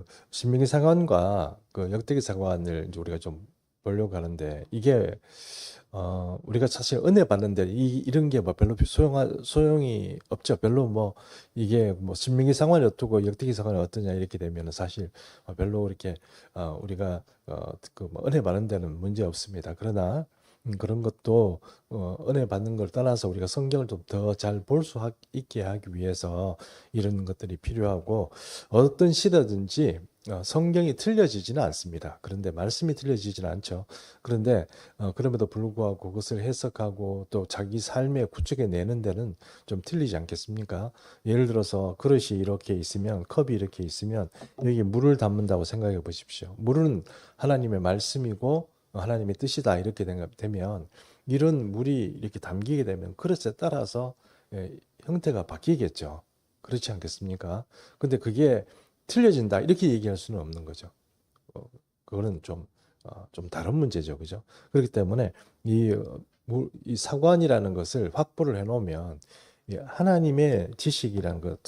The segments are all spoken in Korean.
그 신명기 사관과 그 역대기 사관을 이제 우리가 좀 보려고 하는데 이게 우리가 사실 은혜 받는데 이런 게 뭐 별로 소용이 없죠. 별로 뭐 이게 뭐 신명기 상관이 어떻고 역대기 상관이 어떠냐 이렇게 되면은 사실 별로 이렇게 우리가 그뭐 은혜 받는 데는 문제 없습니다. 그러나 그런 것도 은혜 받는 걸 떠나서 우리가 성경을 좀 더 잘 볼 수 있게 하기 위해서 이런 것들이 필요하고 어떤 시대든지 성경이 틀려지지는 않습니다. 그런데 말씀이 틀려지지는 않죠. 그런데 그럼에도 불구하고 그것을 해석하고 또 자기 삶에 구축해 내는 데는 좀 틀리지 않겠습니까? 예를 들어서 그릇이 이렇게 있으면 컵이 이렇게 있으면 여기 물을 담는다고 생각해 보십시오. 물은 하나님의 말씀이고 하나님의 뜻이다 이렇게 되면 이런 물이 이렇게 담기게 되면 그릇에 따라서 형태가 바뀌겠죠. 그렇지 않겠습니까? 근데 그게 틀려진다 이렇게 얘기할 수는 없는 거죠. 그거는 좀 다른 문제죠, 그죠? 그렇기 때문에 이 사관이라는 것을 확보를 해놓으면 이 하나님의 지식이라는 것,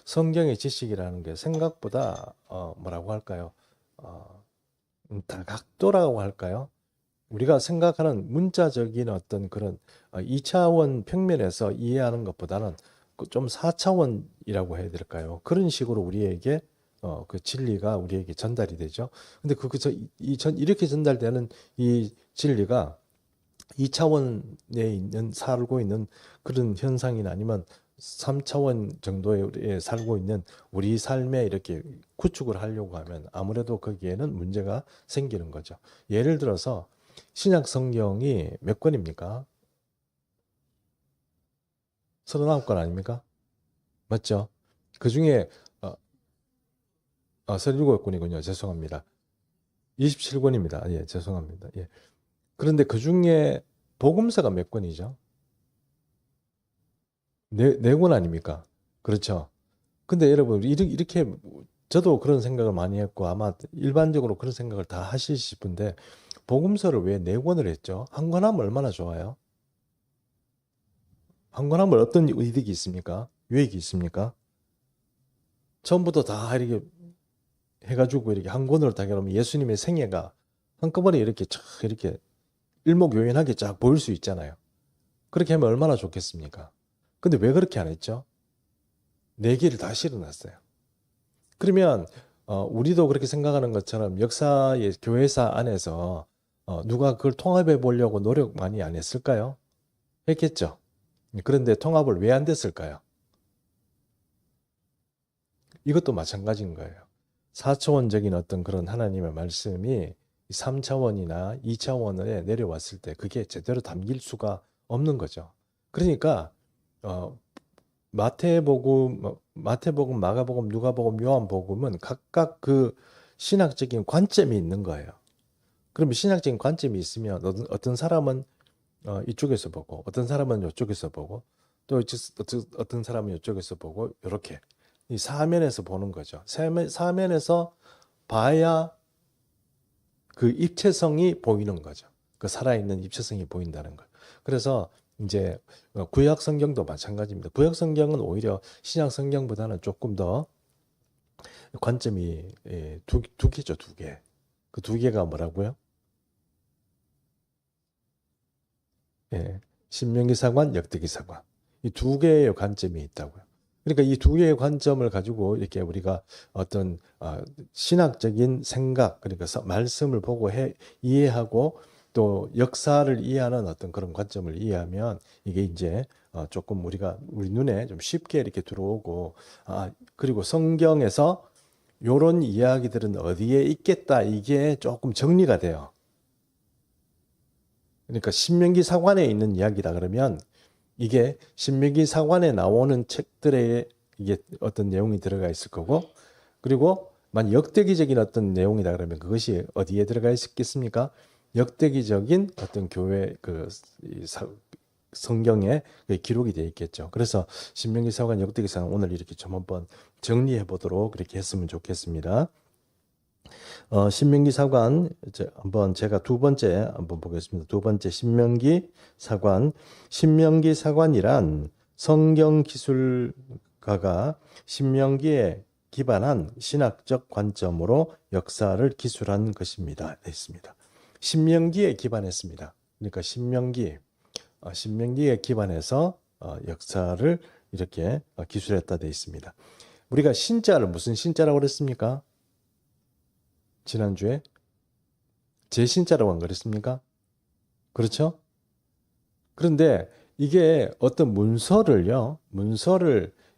성경의 지식이라는 게 생각보다 뭐라고 할까요? 다각도라고 할까요? 우리가 생각하는 문자적인 어떤 그런 2차원 평면에서 이해하는 것보다는 좀 4차원이라고 해야 될까요? 그런 식으로 우리에게 그 진리가 우리에게 전달이 되죠. 근데 이렇게 전달되는 이 진리가 2차원에 살고 있는 그런 현상이나 아니면 3차원 정도에 살고 있는 우리 삶에 이렇게 구축을 하려고 하면 아무래도 거기에는 문제가 생기는 거죠. 예를 들어서 신약 성경이 몇 권입니까? 39권 아닙니까? 맞죠? 그 중에 37권이군요. 죄송합니다. 27권입니다. 예, 죄송합니다. 예. 그런데 그 중에 복음서가 몇 권이죠? 네 권 아닙니까? 그렇죠. 근데 여러분, 이렇게, 저도 그런 생각을 많이 했고, 아마 일반적으로 그런 생각을 다 하실 싶은데, 복음서를 왜 네 권을 했죠? 한 권 하면 얼마나 좋아요? 한 권 하면 어떤 이득이 있습니까? 유익이 있습니까? 처음부터 다 이렇게 해가지고 이렇게 한 권으로 다 해놓으면 예수님의 생애가 한꺼번에 이렇게 쫙 이렇게 일목요연하게 쫙 보일 수 있잖아요. 그렇게 하면 얼마나 좋겠습니까? 근데 왜 그렇게 안 했죠? 네 개를 다 실어놨어요. 그러면 우리도 그렇게 생각하는 것처럼 역사의 교회사 안에서 누가 그걸 통합해 보려고 노력 많이 안 했을까요? 했겠죠. 그런데 통합을 왜 안 됐을까요? 이것도 마찬가지인 거예요. 4차원적인 어떤 그런 하나님의 말씀이 3차원이나 2차원에 내려왔을 때 그게 제대로 담길 수가 없는 거죠. 그러니까 어, 마태복음, 마가복음, 누가복음, 요한복음은 각각 그 신학적인 관점이 있는 거예요. 그러면 신학적인 관점이 있으면 어떤 사람은 이쪽에서 보고 어떤 사람은 이쪽에서 보고 또 어떤 사람은 이쪽에서 보고 이렇게 이 사면에서 보는 거죠. 사면에서 봐야 그 입체성이 보이는 거죠. 그 살아있는 입체성이 보인다는 거. 그래서 이제 구약 성경도 마찬가지입니다. 구약 성경은 오히려 신약 성경보다는 조금 더 관점이 두 개죠, 두 개. 그 두 개가 뭐라고요? 예, 신명기 사관, 역대기 사관. 이 두 개의 관점이 있다고요. 그러니까 이 두 개의 관점을 가지고 이렇게 우리가 어떤 신학적인 생각, 그러니까 말씀을 보고 이해하고 또 역사를 이해하는 어떤 그런 관점을 이해하면 이게 이제 조금 우리 눈에 좀 쉽게 이렇게 들어오고 그리고 성경에서 요런 이야기들은 어디에 있겠다 이게 조금 정리가 돼요. 그러니까 신명기 사관에 있는 이야기다 그러면 이게 신명기 사관에 나오는 책들에 이게 어떤 내용이 들어가 있을 거고 그리고 만 역대기적인 어떤 내용이다 그러면 그것이 어디에 들어가 있겠습니까? 역대기적인 어떤 교회 성경에 기록이 되어 있겠죠. 그래서 신명기 사관, 역대기 사관 오늘 이렇게 좀 한번 정리해 보도록 그렇게 했으면 좋겠습니다. 신명기 사관 한번 제가 두 번째 한번 보겠습니다. 두 번째 신명기 사관. 신명기 사관이란 성경 기술가가 신명기에 기반한 신학적 관점으로 역사를 기술한 것입니다. 되어 있습니다. 신명기에 기반했습니다. 그러니까 신명기에 기반해서 역사를 이렇게 기술했다 되어 있습니다. 우리가 신자를 무슨 신자라고 그랬습니까? 지난주에 제신자라고 안 그랬습니까? 그렇죠? 그런데 이게 어떤 문서를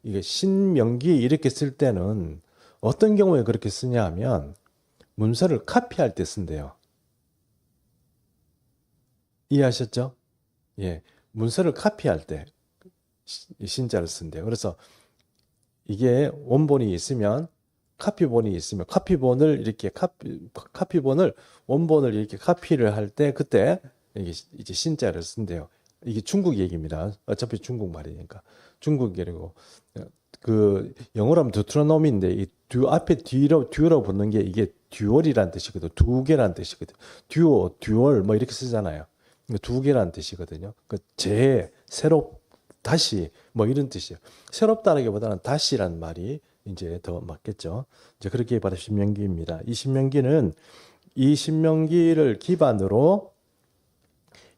이게 신명기에 이렇게 쓸 때는 어떤 경우에 그렇게 쓰냐 하면 문서를 카피할 때 쓴대요. 이해하셨죠? 예. 문서를 카피할 때 신자를 쓴대요. 그래서 이게 원본이 있으면 카피본이 있으면 카피본을 이렇게 카피본을 원본을 이렇게 카피를 할 때 그때 이게 이제 신자를 쓴대요. 이게 중국 얘기입니다. 어차피 중국 말이니까 중국 얘기고 그 영어로 하면 드트로노미인데 이 앞에 듀오라고 붙는 게 이게 듀얼이라는 뜻이거든. 두 개라는 뜻이거든. 듀얼 뭐 이렇게 쓰잖아요. 두 개라는 뜻이거든요. 새롭, 다시 뭐 이런 뜻이에요. 새롭다라기보다는 다시라는 말이 이제 더 맞겠죠. 이제 그렇게 바로 신명기입니다. 이 신명기를 기반으로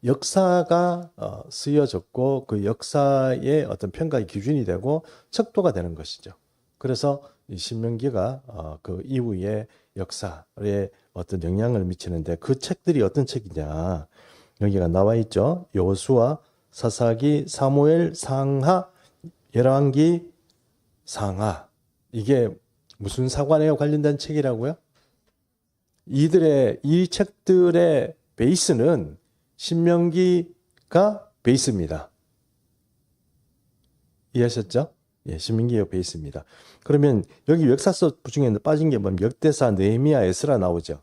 역사가 쓰여졌고 그 역사의 어떤 평가의 기준이 되고 척도가 되는 것이죠. 그래서 이 신명기가 그 이후의 역사에 어떤 영향을 미치는데 그 책들이 어떤 책이냐 여기가 나와 있죠. 여호수아, 사사기, 사무엘, 상하, 열왕기, 상하. 이게 무슨 사관에 관련된 책이라고요? 이 책들의 베이스는 신명기가 베이스입니다. 이해하셨죠? 예, 신명기가 베이스입니다. 그러면 여기 역사서 중에 빠진 게 뭐냐면 역대사, 느헤미야, 에스라 나오죠.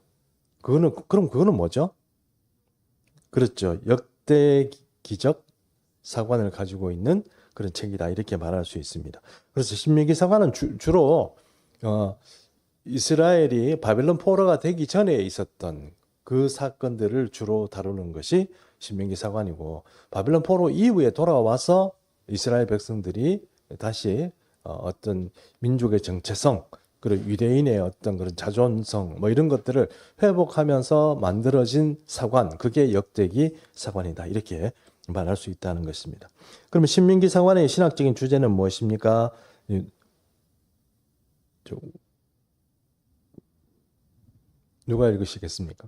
그럼 그거는 뭐죠? 그렇죠. 역대 기적 사관을 가지고 있는 그런 책이다. 이렇게 말할 수 있습니다. 그래서 신명기 사관은 주로 이스라엘이 바벨론 포로가 되기 전에 있었던 그 사건들을 주로 다루는 것이 신명기 사관이고 바벨론 포로 이후에 돌아와서 이스라엘 백성들이 다시 어떤 민족의 정체성 그리고 유대인의 어떤 그런 자존성 뭐 이런 것들을 회복하면서 만들어진 사관 그게 역대기 사관이다 이렇게 말할 수 있다는 것입니다. 그러면 신명기 사관의 신학적인 주제는 무엇입니까? 누가 읽으시겠습니까?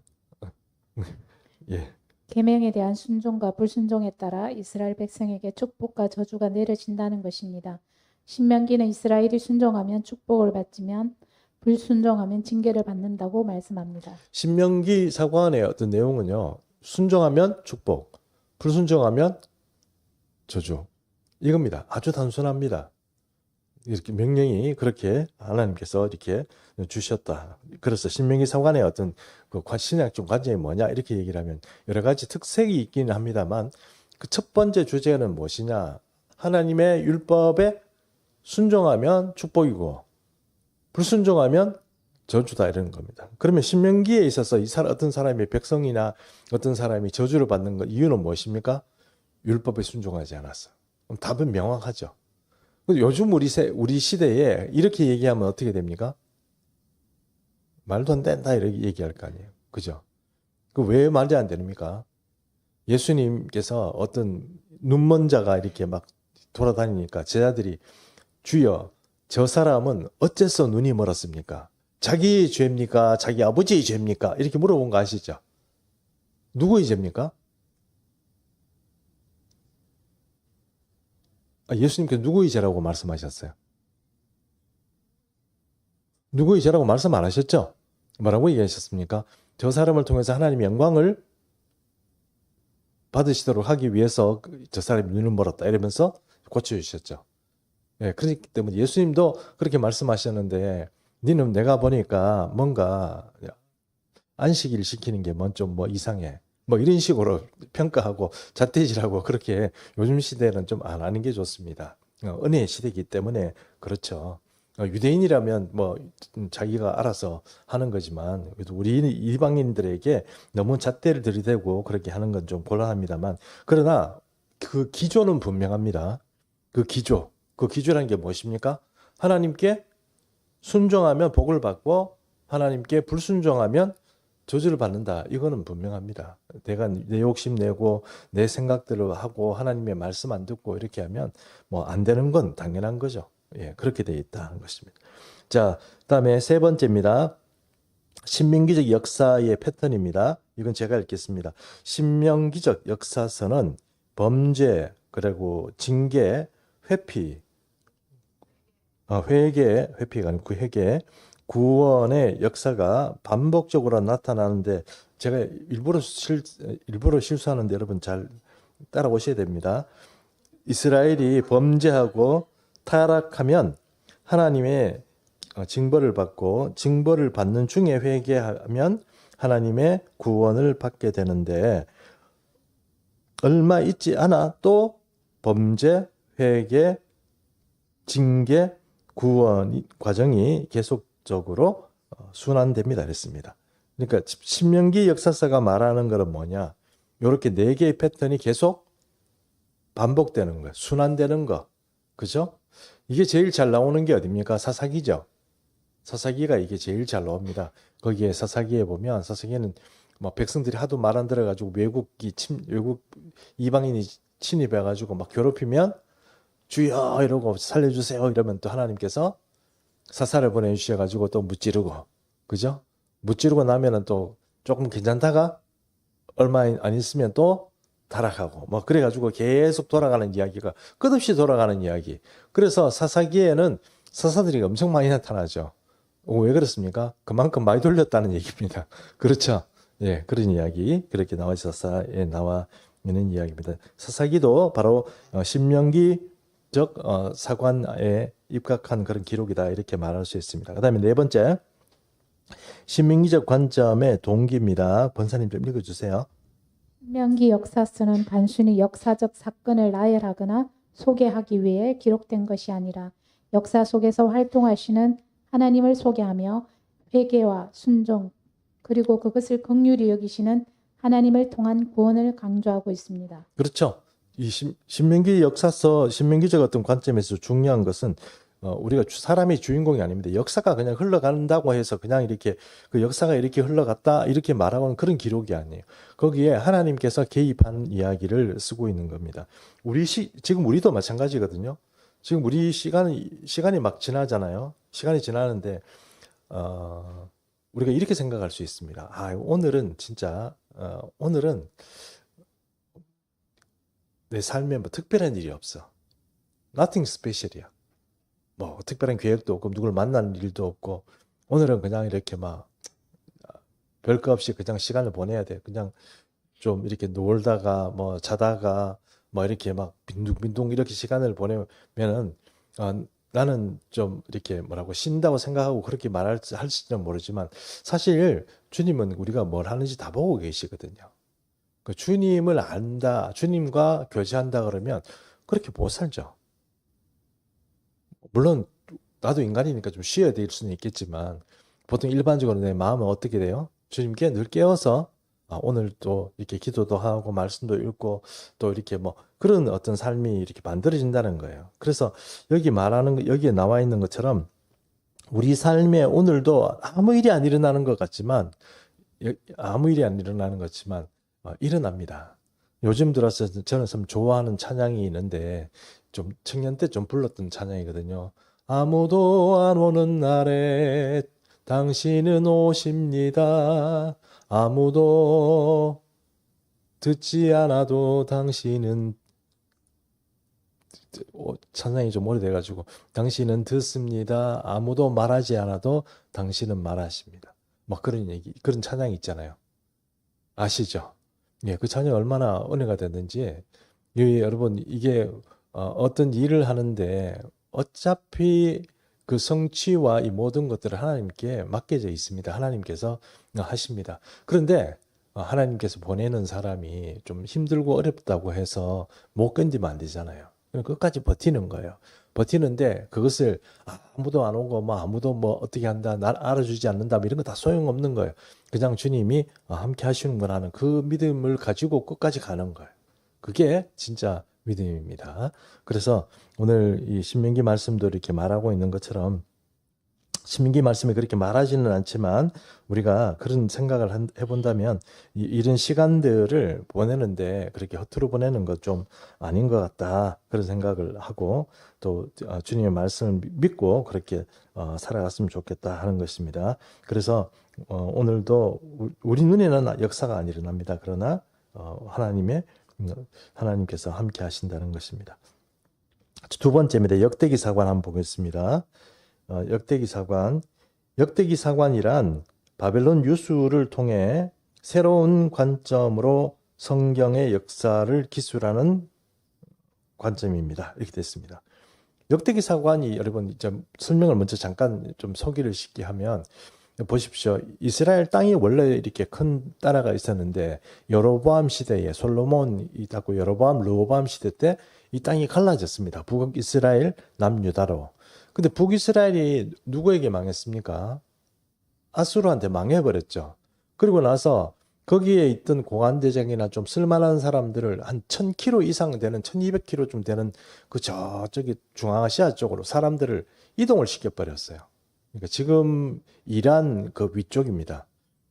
예. 계명에 대한 순종과 불순종에 따라 이스라엘 백성에게 축복과 저주가 내려진다는 것입니다. 신명기는 이스라엘이 순종하면 축복을 받지만 불순종하면 징계를 받는다고 말씀합니다. 신명기 사관의 어떤 내용은요. 순종하면 축복, 불순종하면 저주. 이겁니다. 아주 단순합니다. 이렇게 명령이 그렇게 하나님께서 이렇게 주셨다. 그래서 신명기 사관의 어떤 그 신학적 관점이 뭐냐 이렇게 얘기를 하면 여러 가지 특색이 있기는 합니다만 그 첫 번째 주제는 무엇이냐? 하나님의 율법에 순종하면 축복이고 불순종하면 저주다 이런 겁니다. 그러면 신명기에 있어서 어떤 사람이 백성이나 어떤 사람이 저주를 받는 것 이유는 무엇입니까? 율법에 순종하지 않았어. 그럼 답은 명확하죠. 요즘 우리 시대에 이렇게 얘기하면 어떻게 됩니까? 말도 안 된다 이렇게 얘기할 거 아니에요. 그죠? 그 왜 말이 안 됩니까? 예수님께서 어떤 눈먼 자가 이렇게 막 돌아다니니까 제자들이 주여 저 사람은 어째서 눈이 멀었습니까? 자기의 죄입니까? 자기 아버지의 죄입니까? 이렇게 물어본 거 아시죠? 누구의 죄입니까? 예수님께서 누구의 죄라고 말씀하셨어요? 누구의 죄라고 말씀 안 하셨죠? 뭐라고 얘기하셨습니까? 저 사람을 통해서 하나님의 영광을 받으시도록 하기 위해서 저 사람이 눈을 멀었다 이러면서 고쳐주셨죠. 예, 그렇기 때문에 예수님도 그렇게 말씀하셨는데 니는 내가 보니까 뭔가 안식일 시키는 게 좀 이상해. 뭐 이런 식으로 평가하고 잣대질하고 그렇게 요즘 시대는 좀 안 하는 게 좋습니다. 은혜의 시대이기 때문에 그렇죠. 유대인이라면 뭐 자기가 알아서 하는 거지만 그래도 우리 이방인들에게 너무 잣대를 들이대고 그렇게 하는 건 좀 곤란합니다만 그러나 그 기조는 분명합니다. 그 기조라는 게 무엇입니까? 하나님께 순종하면 복을 받고 하나님께 불순종하면 저주를 받는다. 이거는 분명합니다. 내가 내 욕심 내고 내 생각대로 하고 하나님의 말씀 안 듣고 이렇게 하면 뭐 안 되는 건 당연한 거죠. 예, 그렇게 돼 있다는 것입니다. 자, 그다음에 세 번째입니다. 신명기적 역사의 패턴입니다. 이건 제가 읽겠습니다. 신명기적 역사서는 범죄, 그리고 징계, 회피, 회피가 아니고 회개, 구원의 역사가 반복적으로 나타나는데 제가 일부러 실수하는데 여러분 잘 따라오셔야 됩니다. 이스라엘이 범죄하고 타락하면 하나님의 징벌을 받고 징벌을 받는 중에 회개하면 하나님의 구원을 받게 되는데 얼마 있지 않아 또 범죄, 회개, 징계, 구원 과정이 계속적으로 순환됩니다. 그랬습니다. 그러니까 신명기 역사서가 말하는 것은 뭐냐? 이렇게 네 개의 패턴이 계속 반복되는 거예요. 순환되는 거. 그죠? 이게 제일 잘 나오는 게 어딥니까? 사사기죠. 사사기가 이게 제일 잘 나옵니다. 거기에 사사기에 보면 사사기에는 뭐 백성들이 하도 말 안 들어가지고 외국 이방인이 침입해가지고 막 괴롭히면 주여 이러고 살려주세요 이러면 또 하나님께서 사사를 보내주셔가지고 또 무찌르고 그죠? 무찌르고 나면은 또 조금 괜찮다가 얼마 안 있으면 또 타락하고 뭐 그래가지고 계속 돌아가는 이야기가 끝없이 돌아가는 이야기. 그래서 사사기에는 사사들이 엄청 많이 나타나죠. 왜 그렇습니까? 그만큼 많이 돌렸다는 얘기입니다. 그렇죠? 예, 그런 이야기 그렇게 나와 사사에 나와 있는 이야기입니다. 사사기도 바로 신명기적 사관에 입각한 그런 기록이다 이렇게 말할 수 있습니다. 그다음에 네 번째 신명기적 관점의 동기입니다. 권사님 좀 읽어주세요. 신명기 역사서는 단순히 역사적 사건을 나열하거나 소개하기 위해 기록된 것이 아니라 역사 속에서 활동하시는 하나님을 소개하며 회개와 순종 그리고 그것을 긍휼히 여기시는 하나님을 통한 구원을 강조하고 있습니다. 그렇죠. 이 신명기 역사서, 신명기적 어떤 관점에서 중요한 것은 우리가 사람이 주인공이 아닙니다. 역사가 그냥 흘러간다고 해서 그냥 이렇게 그 역사가 이렇게 흘러갔다 이렇게 말하고는 그런 기록이 아니에요. 거기에 하나님께서 개입한 이야기를 쓰고 있는 겁니다. 지금 우리도 마찬가지거든요. 지금 우리 시간이 막 지나잖아요. 시간이 지나는데 우리가 이렇게 생각할 수 있습니다. 오늘은 진짜 오늘은 내 삶에 뭐 특별한 일이 없어. Nothing special이야. 뭐 특별한 계획도 없고 누굴 만나는 일도 없고 오늘은 그냥 이렇게 막 별거 없이 그냥 시간을 보내야 돼. 그냥 좀 이렇게 놀다가 뭐 자다가 뭐 이렇게 막 빈둥빈둥 이렇게 시간을 보내면은 나는 좀 이렇게 뭐라고 쉰다고 생각하고 그렇게 할지는 모르지만 사실 주님은 우리가 뭘 하는지 다 보고 계시거든요. 그 주님을 안다, 주님과 교제한다 그러면 그렇게 못 살죠. 물론 나도 인간이니까 좀 쉬어야 될 수는 있겠지만 보통 일반적으로 내 마음은 어떻게 돼요? 주님께 늘 깨워서 오늘 또 이렇게 기도도 하고 말씀도 읽고 또 이렇게 뭐 그런 어떤 삶이 이렇게 만들어진다는 거예요. 그래서 여기에 나와 있는 것처럼 우리 삶에 오늘도 아무 일이 안 일어나는 것 같지만 일어납니다. 요즘 들어서 저는 참 좋아하는 찬양이 있는데 좀 청년 때 좀 불렀던 찬양이거든요. 아무도 안 오는 날에 당신은 오십니다. 아무도 듣지 않아도 당신은 찬양이 좀 오래돼가지고 당신은 듣습니다. 아무도 말하지 않아도 당신은 말하십니다. 막 그런 찬양이 있잖아요. 아시죠? 예, 그 찬양이 얼마나 은혜가 됐는지 여러분 이게 어떤 일을 하는데 어차피 그 성취와 이 모든 것들을 하나님께 맡겨져 있습니다. 하나님께서 하십니다. 그런데 하나님께서 보내는 사람이 좀 힘들고 어렵다고 해서 못 견디면 안 되잖아요. 끝까지 버티는 거예요. 버티는데 그것을 아무도 안 오고 뭐 아무도 뭐 어떻게 한다, 날 알아주지 않는다 뭐 이런 거 다 소용없는 거예요. 그냥 주님이 함께 하시는구나 하는 그 믿음을 가지고 끝까지 가는 거예요. 그게 진짜 믿음입니다. 그래서 오늘 이 신명기 말씀도 이렇게 말하고 있는 것처럼 신명기 말씀에 그렇게 말하지는 않지만 우리가 그런 생각을 해본다면 이런 시간들을 보내는데 그렇게 허투루 보내는 것 좀 아닌 것 같다 그런 생각을 하고 또 주님의 말씀을 믿고 그렇게 살아갔으면 좋겠다 하는 것입니다. 그래서 오늘도 우리 눈에는 역사가 안 일어납니다. 그러나 하나님께서 함께 하신다는 것입니다. 두 번째입니다. 역대기 사관 한번 보겠습니다. 역대기 사관. 역대기 사관이란 바벨론 유수를 통해 새로운 관점으로 성경의 역사를 기술하는 관점입니다. 이렇게 됐습니다. 역대기 사관이 여러분 좀 설명을 먼저 잠깐 좀 소개를 쉽게 하면 보십시오. 이스라엘 땅이 원래 이렇게 큰 나라가 있었는데 여로보암 시대에 솔로몬이 있고 여로보암, 르호보암 시대 때 이 땅이 갈라졌습니다. 북이스라엘, 남유다로. 근데 북이스라엘이 누구에게 망했습니까? 아수르한테 망해버렸죠. 그리고 나서 거기에 있던 고관대장이나 좀 쓸만한 사람들을 한 1000km 이상 되는 1200km쯤 되는 그 저쪽이 중앙아시아 쪽으로 사람들을 이동을 시켜버렸어요. 그러니까 지금 이란 그 위쪽입니다.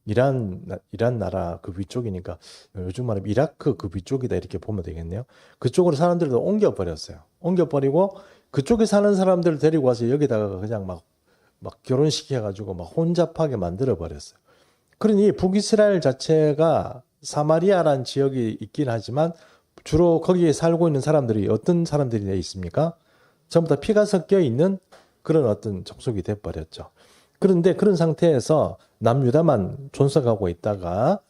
이란 나라 그 위쪽이니까 요즘 말하면 이라크 그 위쪽이다 이렇게 보면 되겠네요. 그쪽으로 사람들을 옮겨버렸어요. 옮겨버리고 그쪽에 사는 사람들을 데리고 와서 여기다가 그냥 막 결혼시켜가지고 막 혼잡하게 만들어버렸어요. 그러니 북이스라엘 자체가 사마리아라는 지역이 있긴 하지만 주로 거기에 살고 있는 사람들이 어떤 사람들이 돼 있습니까? 전부 다 피가 섞여 있는 그런 어떤 족속이 돼버렸죠. 그런데 그런 상태에서 남유다만 존속하고 있다가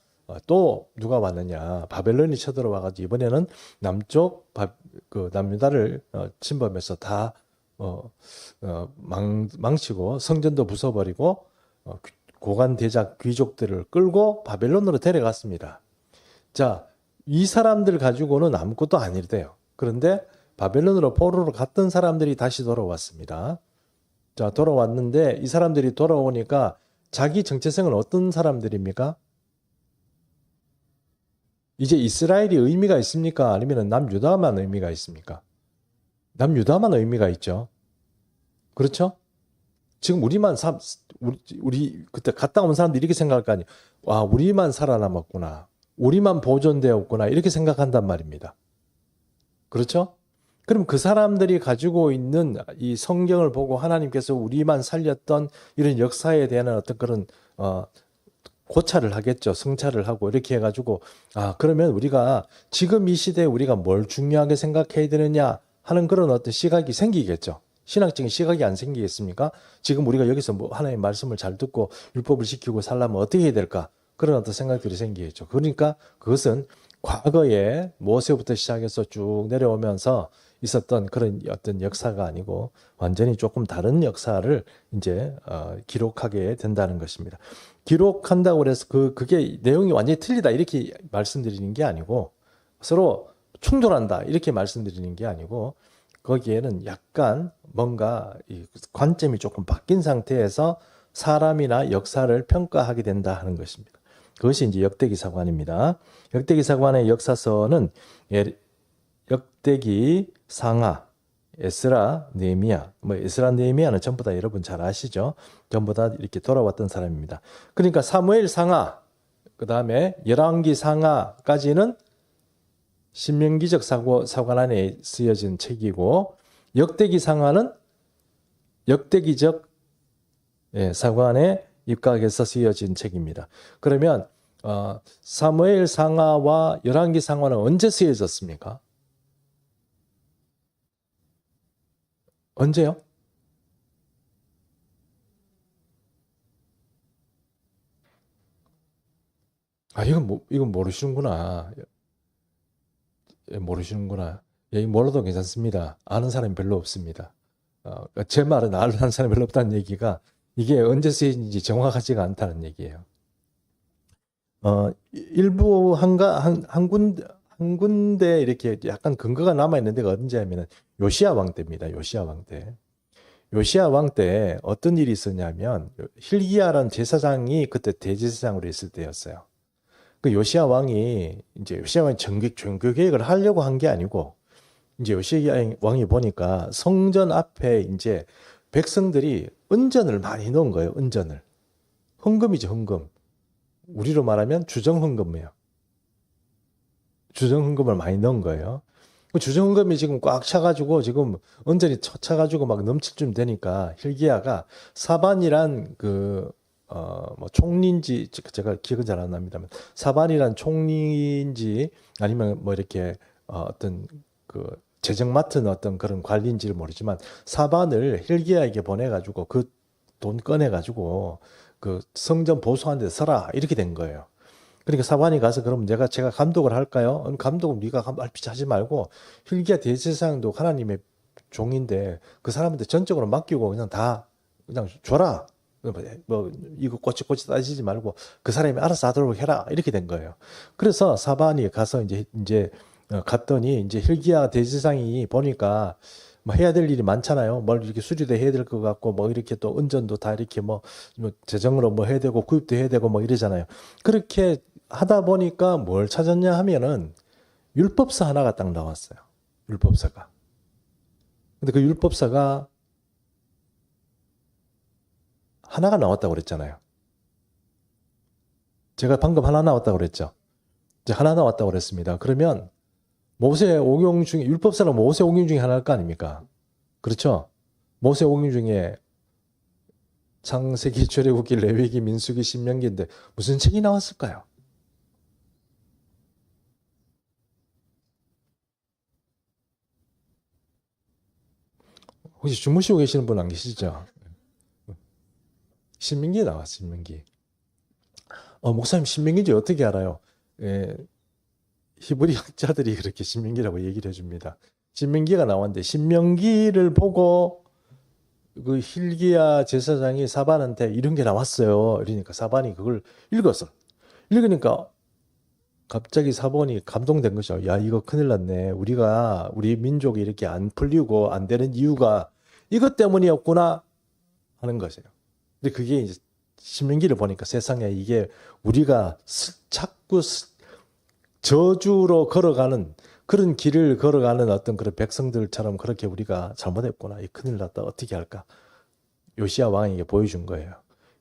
또 누가 왔느냐. 바벨론이 쳐들어와가지고 이번에는 남쪽 그 남유다를 침범해서 다 망치고 성전도 부숴버리고 고관 대작 귀족들을 끌고 바벨론으로 데려갔습니다. 자, 이 사람들 가지고는 아무것도 아니래요. 그런데 바벨론으로 포로로 갔던 사람들이 다시 돌아왔습니다. 자, 돌아왔는데 이 사람들이 돌아오니까 자기 정체성은 어떤 사람들입니까? 이제 이스라엘이 의미가 있습니까? 아니면 남유다만 의미가 있습니까? 남유다만 의미가 있죠. 그렇죠? 지금 우리 그때 갔다 온 사람들이 이렇게 생각할 거 아니에요. 와, 우리만 살아남았구나. 우리만 보존되었구나. 이렇게 생각한단 말입니다. 그렇죠? 그럼 그 사람들이 가지고 있는 이 성경을 보고 하나님께서 우리만 살렸던 이런 역사에 대한 어떤 그런 고찰을 하겠죠. 성찰을 하고 이렇게 해가지고 그러면 우리가 지금 이 시대에 우리가 뭘 중요하게 생각해야 되느냐 하는 그런 어떤 시각이 생기겠죠. 신학적인 시각이 안 생기겠습니까? 지금 우리가 여기서 뭐 하나님의 말씀을 잘 듣고 율법을 지키고 살려면 어떻게 해야 될까? 그런 어떤 생각들이 생기겠죠. 그러니까 그것은 과거에 모세부터 시작해서 쭉 내려오면서 있었던 그런 어떤 역사가 아니고 완전히 조금 다른 역사를 이제 기록하게 된다는 것입니다. 기록한다고 해서 그게 내용이 완전히 틀리다 이렇게 말씀드리는 게 아니고 서로 충돌한다 이렇게 말씀드리는 게 아니고 거기에는 약간 뭔가 이 관점이 조금 바뀐 상태에서 사람이나 역사를 평가하게 된다 하는 것입니다. 그것이 이제 역대기 사관입니다. 역대기 사관의 역사서는 역대기, 상하, 에스라, 느헤미야. 에스라, 느헤미야는 전부 다 여러분 잘 아시죠? 전부 다 이렇게 돌아왔던 사람입니다. 그러니까 사무엘 상하, 그 다음에 열왕기 상하까지는 신명기적 사관 안에 쓰여진 책이고 역대기 상하는 역대기적 사관에 입각해서 쓰여진 책입니다. 그러면 사무엘 상하와 열왕기 상하는 언제 쓰여졌습니까? 언제요? 이건 모르시는구나. 모르시는구나. 이 몰라도 괜찮습니다. 아는 사람이 별로 없습니다. 제 말은 아는 사람이 별로 없다는 얘기가 이게 언제 쓰여진지 정확하지가 않다는 얘기예요. 일부 한 군데 이렇게 약간 근거가 남아있는 데가 어딘지 하면은 요시야 왕 때입니다. 요시야 왕 때. 요시야 왕 때 어떤 일이 있었냐면 hil기야라는 제사장이 그때 대제사장으로 있을 때였어요. 그 요시야 왕이 종교 개혁을 하려고 한 게 아니고 이제 요시야 왕이 보니까 성전 앞에 이제 백성들이 은전을 많이 넣은 거예요. 은전을. 헌금이죠, 헌금. 우리로 말하면 주정헌금이에요. 주정헌금을 많이 넣은 거예요. 그 주정헌금이 지금 꽉 차가지고 지금 은전이 차가지고 막 넘칠 쯤 되니까 hilkiah가 사반이란 뭐 총리인지 제가 기억은 잘 안 납니다만 사반이란 총리인지 아니면 뭐 이렇게 어떤 그 재정 맡은 어떤 그런 관리인지를 모르지만 사반을 hilkiah에게 보내가지고 그 돈 꺼내가지고 그 성전 보수하는 데 써라 이렇게 된 거예요. 그러니까 사반이 가서 그럼 제가 감독을 할까요? 감독은 네가 하지 말고 hilkiah 대제사장도 하나님의 종인데 그 사람한테 전적으로 맡기고 그냥 다 그냥 줘라. 뭐 이거 꼬치꼬치 따지지 말고 그 사람이 알아서 하도록 해라 이렇게 된 거예요. 그래서 사반이 가서 이제 갔더니 이제 hilkiah 대제사장이 보니까 뭐 해야 될 일이 많잖아요. 뭘 이렇게 수리도 해야 될 것 같고 뭐 이렇게 또 은전도 다 이렇게 뭐 재정으로 뭐 해야 되고 구입도 해야 되고 뭐 이러잖아요. 그렇게 하다 보니까 뭘 찾았냐 하면은 율법서 하나가 딱 나왔어요. 율법서가. 근데 그 율법서가 하나가 나왔다고 그랬잖아요. 제가 방금 하나 나왔다고 그랬죠. 이제 하나 나왔다고 그랬습니다. 그러면 모세 오경 중에 율법서는 모세 오경 중에 하나일 거 아닙니까? 그렇죠? 모세 오경 중에 창세기, 출애굽기, 레위기, 민수기, 신명기인데 무슨 책이 나왔을까요? 혹시 주무시고 계시는 분 안 계시죠? 신명기에 나왔어요. 신명기. 목사님 신명기인지 어떻게 알아요? 예, 히브리 학자들이 그렇게 신명기라고 얘기를 해줍니다. 신명기가 나왔는데 신명기를 보고 그 hilkiah 제사장이 사반한테 이런 게 나왔어요. 그러니까 사반이 그걸 읽었어. 읽으니까 갑자기 사본이 감동된 거죠. 야, 이거 큰일 났네. 우리 민족이 이렇게 안 풀리고 안 되는 이유가 이것 때문이었구나 하는 것이에요. 근데 그게 이제 신명기를 보니까 세상에 이게 우리가 자꾸 저주로 걸어가는 그런 길을 걸어가는 어떤 그런 백성들처럼 그렇게 우리가 잘못했구나. 이 큰일 났다. 어떻게 할까? 요시야 왕에게 보여준 거예요.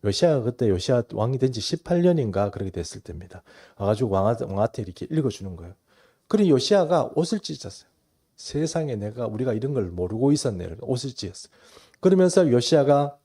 요시야가 그때 요시야 왕이 된 지 18년인가 그렇게 됐을 때입니다. 와가지고 왕한테 이렇게 읽어주는 거예요. 그리고 요시야가 옷을 찢었어요. 세상에 우리가 이런 걸 모르고 있었네. 옷을 찢었어요. 그러면서 요시야가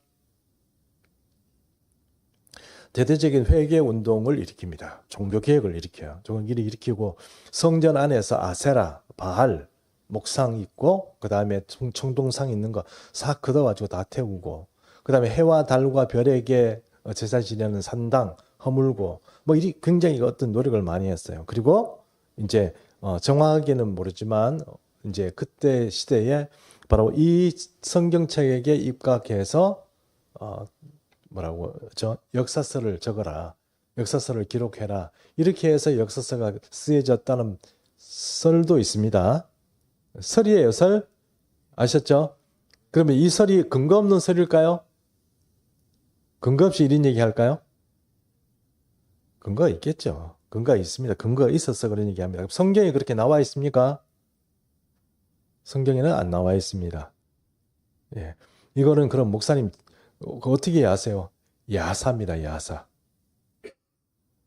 대대적인 회개 운동을 일으킵니다. 종교 개혁을 일으켜요. 종교를 일으키고 성전 안에서 아세라, 바알, 목상 있고 그 다음에 청동상 있는 거 싹 걷어가지고 다 태우고 그 다음에 해와 달과 별에게 제사 지내는 산당 허물고 뭐 이 굉장히 어떤 노력을 많이 했어요. 그리고 이제 정확하게는 모르지만 이제 그때 시대에 바로 이 성경책에게 입각해서 뭐라고 역사서를 적어라. 역사서를 기록해라. 이렇게 해서 역사서가 쓰여졌다는 설도 있습니다. 설이에요, 설. 아셨죠? 그러면 이 설이 근거 없는 설일까요? 근거 없이 이런 얘기 할까요? 근거가 있겠죠. 근거가 있습니다. 근거가 있어서 그런 얘기 합니다. 성경에 그렇게 나와 있습니까? 성경에는 안 나와 있습니다. 예. 이거는 그럼 목사님 어떻게 아세요? 야사입니다. 야사.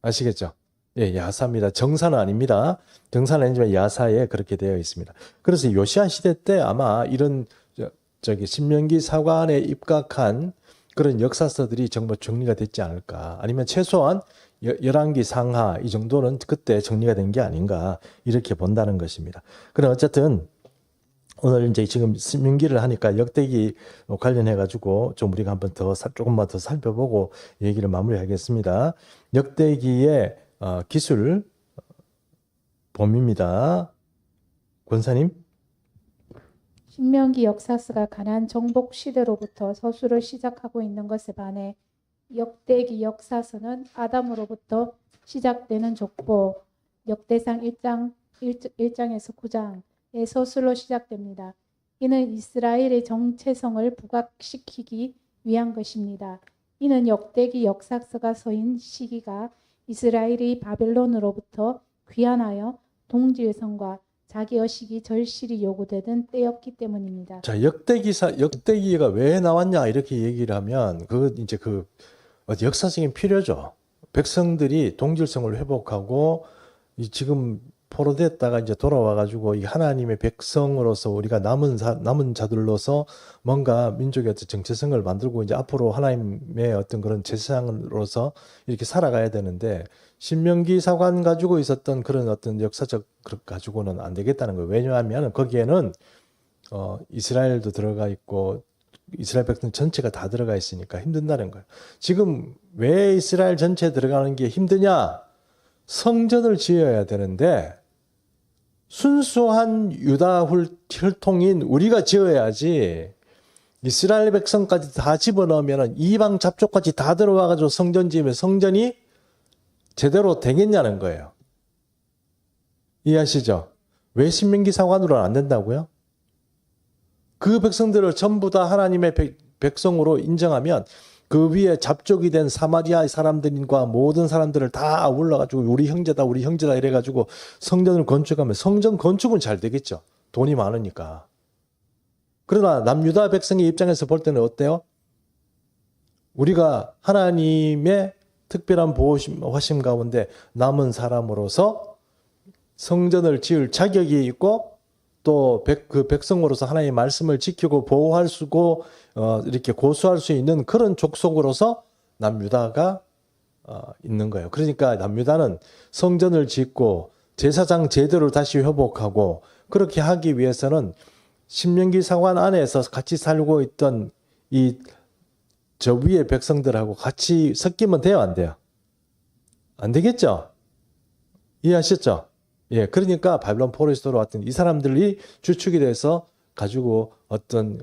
아시겠죠? 예, 야사입니다. 정사는 아닙니다. 정사는 아니지만 야사에 그렇게 되어 있습니다. 그래서 요시야 시대 때 아마 이런 신명기 사관에 입각한 그런 역사서들이 정말 정리가 됐지 않을까. 아니면 최소한 열왕기 상하 이 정도는 그때 정리가 된 게 아닌가 이렇게 본다는 것입니다. 그럼 어쨌든 오늘 이제 지금 신명기를 하니까 역대기 관련해 가지고 좀 우리가 한번 조금만 더 살펴보고 얘기를 마무리하겠습니다. 역대기의 기술 봄입니다. 권사님. 신명기 역사서가 가나안 정복 시대로부터 서술을 시작하고 있는 것에 반해 역대기 역사서는 아담으로부터 시작되는 족보 역대상 1장에서 9장의 서술로 시작됩니다. 이는 이스라엘의 정체성을 부각시키기 위한 것입니다. 이는 역대기 역사서가 서인 시기가 이스라엘이 바벨론으로부터 귀환하여 동질성과 자기 의식이 절실히 요구되던 때였기 때문입니다. 자, 역대기가 왜 나왔냐 이렇게 얘기를 하면 그거 이제 역사적인 필요죠. 백성들이 동질성을 회복하고 지금 포로됐다가 이제 돌아와가지고 이 하나님의 백성으로서 우리가 남은 자들로서 뭔가 민족의 어떤 정체성을 만들고 이제 앞으로 하나님의 어떤 그런 제사장으로서 이렇게 살아가야 되는데 신명기 사관 가지고 있었던 그런 어떤 역사적 그것 가지고는 안 되겠다는 거예요. 왜냐하면 거기에는 이스라엘도 들어가 있고 이스라엘 백성 전체가 다 들어가 있으니까 힘든다는 거예요. 지금 왜 이스라엘 전체에 들어가는 게 힘드냐? 성전을 지어야 되는데 순수한 유다 혈통인 우리가 지어야지 이스라엘 백성까지 다 집어넣으면 이방 잡족까지 다 들어와가지고 성전 지으면 성전이 제대로 되겠냐는 거예요. 이해하시죠? 왜 신명기 사관으로는 안 된다고요? 그 백성들을 전부 다 하나님의 백성으로 인정하면 그 위에 잡족이 된 사마리아 사람들과 모든 사람들을 다 아울러가지고 우리 형제다 이래가지고 성전을 건축하면 성전 건축은 잘 되겠죠. 돈이 많으니까. 그러나 남유다 백성의 입장에서 볼 때는 어때요? 우리가 하나님의 특별한 보호하심 가운데 남은 사람으로서 성전을 지을 자격이 있고 또 그 백성으로서 하나님의 말씀을 지키고 보호할 수고 이렇게 고수할 수 있는 그런 족속으로서 남유다가 있는 거예요. 그러니까 남유다는 성전을 짓고 제사장 제도를 다시 회복하고 그렇게 하기 위해서는 신명기 사관 안에서 같이 살고 있던 저 위의 백성들하고 같이 섞이면 돼요, 안 돼요? 안 되겠죠? 이해하셨죠? 예, 그러니까 바빌론 포로에서 돌아왔던 이 사람들이 주축이 돼서 가지고 어떤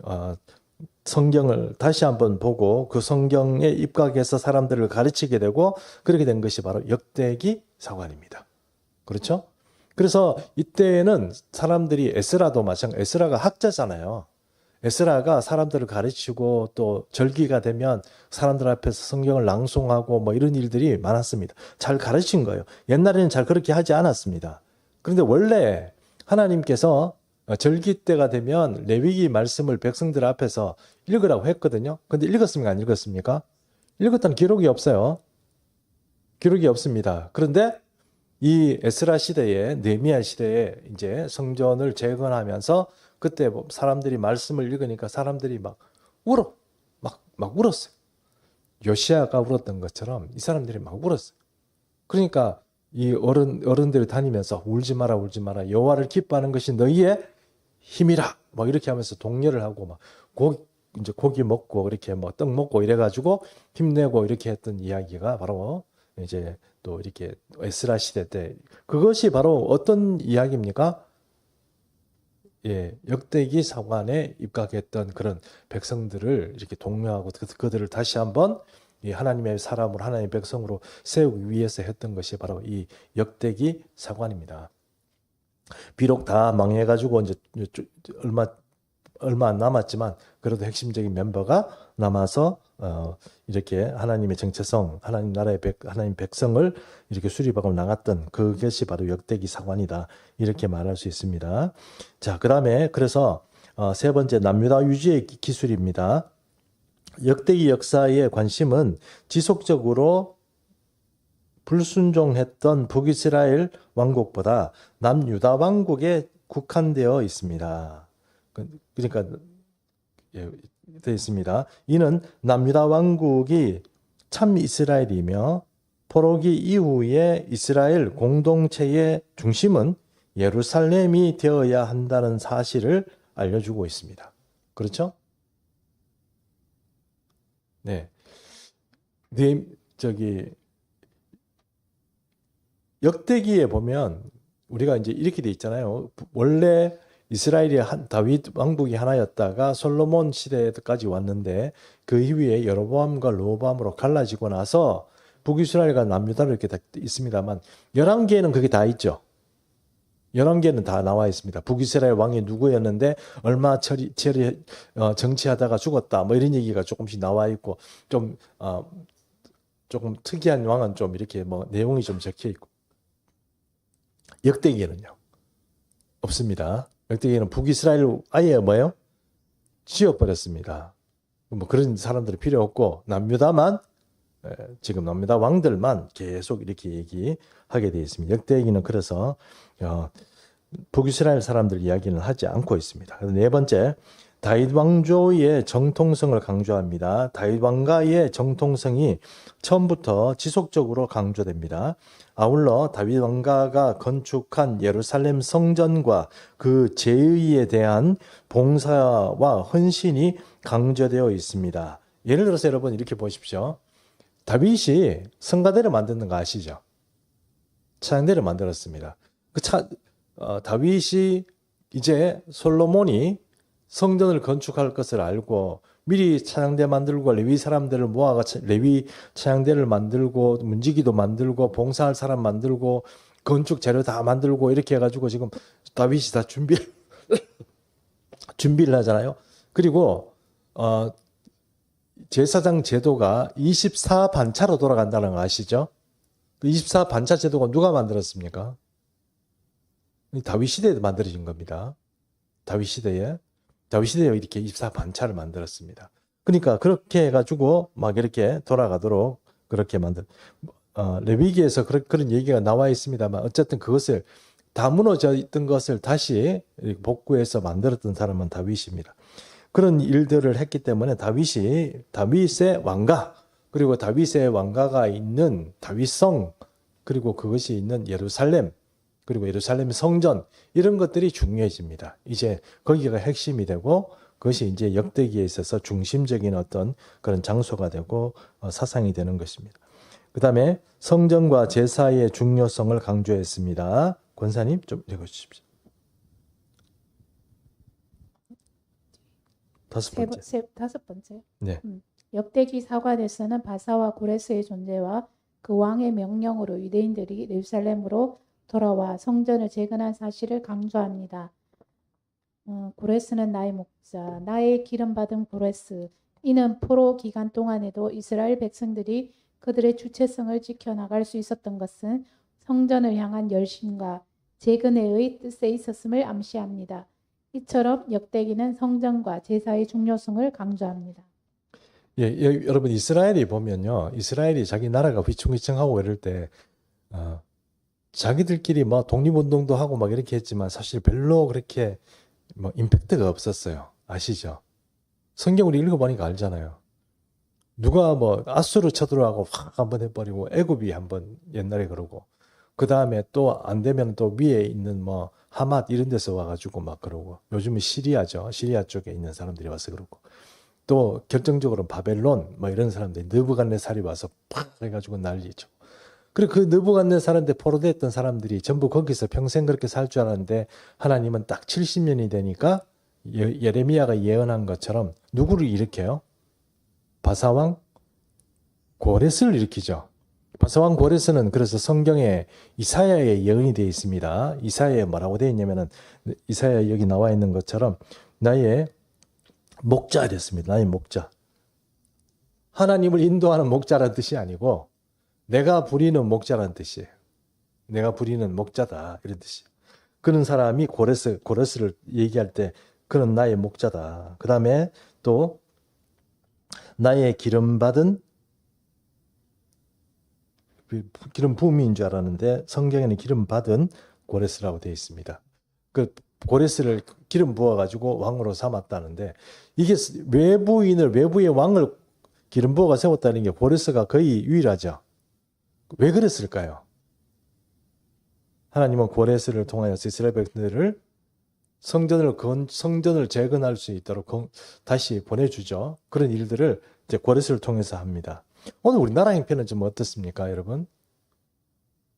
성경을 다시 한번 보고 그 성경에 입각해서 사람들을 가르치게 되고 그렇게 된 것이 바로 역대기 사관입니다. 그렇죠? 그래서 이때는 사람들이 에스라가 학자잖아요. 에스라가 사람들을 가르치고 또 절기가 되면 사람들 앞에서 성경을 낭송하고 뭐 이런 일들이 많았습니다. 잘 가르친 거예요. 옛날에는 잘 그렇게 하지 않았습니다. 그런데 원래 하나님께서 절기 때가 되면 레위기 말씀을 백성들 앞에서 읽으라고 했거든요. 근데 읽었습니까? 안 읽었습니까? 읽었다는 기록이 없어요. 기록이 없습니다. 그런데 이 에스라 시대에 느헤미야 시대에 이제 성전을 재건하면서 그때 사람들이 말씀을 읽으니까 사람들이 막 울었어요. 요시야가 울었던 것처럼 이 사람들이 막 울었어요. 그러니까 이 어른들이 다니면서 울지 마라 여호와를 기뻐하는 것이 너희의 힘이라 막 이렇게 하면서 독려를 하고 막 이제 고기 먹고 이렇게 뭐 떡 먹고 이래가지고 힘내고 이렇게 했던 이야기가 바로 이제 또 이렇게 에스라 시대 때 그것이 바로 어떤 이야기입니까? 예, 역대기 사관에 입각했던 그런 백성들을 이렇게 독려하고 그들을 다시 한번 이 하나님의 사람으로 하나님의 백성으로 세우기 위해서 했던 것이 바로 이 역대기 사관입니다. 비록 다 망해가지고 이제 얼마 안 남았지만 그래도 핵심적인 멤버가 남아서 이렇게 하나님의 정체성, 하나님 나라의 하나님 백성을 이렇게 수립하고 나갔던 그것이 바로 역대기 사관이다 이렇게 말할 수 있습니다. 자, 그다음에 그래서 세 번째 남유다 유지의 기술입니다. 역대기 역사의 관심은 지속적으로 불순종했던 북이스라엘 왕국보다 남유다 왕국에 국한되어 있습니다. 그러니까 되어 있습니다. 이는 남유다 왕국이 참 이스라엘이며 포로기 이후에 이스라엘 공동체의 중심은 예루살렘이 되어야 한다는 사실을 알려주고 있습니다. 그렇죠? 네. 역대기에 보면 우리가 이제 이렇게 돼 있잖아요. 원래 이스라엘이 다윗 왕국이 하나였다가 솔로몬 시대까지 왔는데 그 이후에 여로보암과 르호보암으로 갈라지고 나서 북이스라엘과 남유다로 이렇게 다 있습니다만 11개는 그게 다 있죠. 11개는 다 나와 있습니다. 북이스라엘 왕이 누구였는데 얼마 정치하다가 죽었다. 뭐 이런 얘기가 조금씩 나와 있고 조금 특이한 왕은 좀 이렇게 뭐 내용이 좀 적혀 있고 역대기에는요. 없습니다. 역대기는 북이스라엘 아예 뭐예요? 지어버렸습니다. 뭐 그런 사람들이 필요 없고 남유다만 지금 남유다 왕들만 계속 이렇게 얘기하게 되어 있습니다. 역대기는 그래서 북이스라엘 사람들 이야기는 하지 않고 있습니다. 네 번째, 다윗 왕조의 정통성을 강조합니다. 다윗 왕가의 정통성이 처음부터 지속적으로 강조됩니다. 아울러 다윗 왕가가 건축한 예루살렘 성전과 그 제의에 대한 봉사와 헌신이 강조되어 있습니다. 예를 들어서 여러분 이렇게 보십시오. 다윗이 성가대를 만드는 거 아시죠? 찬양대를 만들었습니다. 다윗이 이제 솔로몬이 성전을 건축할 것을 알고 미리 찬양대 만들고 레위 사람들을 모아가 레위 찬양대를 만들고 문지기도 만들고 봉사할 사람 만들고 건축 재료 다 만들고 이렇게 해가지고 지금 다윗이 다 준비를 하잖아요. 그리고 제사장 제도가 24반차로 돌아간다는 거 아시죠? 그 24반차 제도가 누가 만들었습니까? 다윗 시대에 만들어진 겁니다. 다윗 시대에 이렇게 24반차를 만들었습니다. 그러니까 그렇게 해가지고 막 이렇게 돌아가도록 그렇게 레위기에서 그런 얘기가 나와 있습니다만 어쨌든 그것을 다 무너져 있던 것을 다시 복구해서 만들었던 사람은 다윗입니다. 그런 일들을 했기 때문에 다윗의 왕가, 그리고 다윗의 왕가가 있는 다윗성, 그리고 그것이 있는 예루살렘, 그리고 예루살렘 성전, 이런 것들이 중요해집니다. 이제 거기가 핵심이 되고 그것이 이제 역대기에 있어서 중심적인 어떤 그런 장소가 되고 사상이 되는 것입니다. 그 다음에 성전과 제사의 중요성을 강조했습니다. 권사님 좀 읽어주십시오. 다섯 번째. 네. 역대기 사관에서는 바사와 고레스의 존재와 그 왕의 명령으로 유대인들이 예루살렘으로 돌아와 성전을 재건한 사실을 강조합니다. 고레스는 나의 목자, 나의 기름받은 고레스. 이는 포로 기간 동안에도 이스라엘 백성들이 그들의 주체성을 지켜나갈 수 있었던 것은 성전을 향한 열심과 재건의 뜻에 있었음을 암시합니다. 이처럼 역대기는 성전과 제사의 중요성을 강조합니다. 예, 여러분 이스라엘이 보면요, 이스라엘이 자기 나라가 휘청휘청하고 이럴 때 자기들끼리 뭐 독립운동도 하고 막 이렇게 했지만 사실 별로 그렇게 뭐 임팩트가 없었어요. 아시죠? 성경 우리 읽어보니까 알잖아요. 누가 뭐 아수르 쳐들어가고 확 한번 해버리고 애굽이 한번 옛날에 그러고 그 다음에 또 안 되면 또 위에 있는 뭐 하맛 이런 데서 와가지고 막 그러고 요즘은 시리아죠. 시리아 쪽에 있는 사람들이 와서 그러고 또 결정적으로 바벨론 뭐 이런 사람들이 느부갓네살이 와서 팍 해가지고 난리죠. 그리고 그 느부갓네살한테 포로됐던 사람들이 전부 거기서 평생 그렇게 살 줄 알았는데 하나님은 딱 70년이 되니까 예레미야가 예언한 것처럼 누구를 일으켜요? 바사왕 고레스를 일으키죠. 바사왕 고레스는 그래서 성경에 이사야의 예언이 되어 있습니다. 이사야에 뭐라고 되어 있냐면은 이사야 여기 나와 있는 것처럼 나의 목자 됐습니다. 나의 목자. 하나님을 인도하는 목자라는 뜻이 아니고 내가 부리는 목자라는 뜻이에요. 내가 부리는 목자다 이런 뜻이에요. 그런 사람이 고레스를 얘기할 때 그런 나의 목자다. 그 다음에 또 나의 기름 부음인 줄 알았는데 성경에는 기름 받은 고레스라고 되어 있습니다. 그 고레스를 기름 부어가지고 왕으로 삼았다는데 이게 외부의 왕을 기름 부어가 세웠다는 게 고레스가 거의 유일하죠. 왜 그랬을까요? 하나님은 고레스를 통하여서 이스라엘 백성들을 성전을 재건할 수 있도록 다시 보내주죠. 그런 일들을 이제 고레스를 통해서 합니다. 오늘 우리나라 형편은 좀 어떻습니까, 여러분?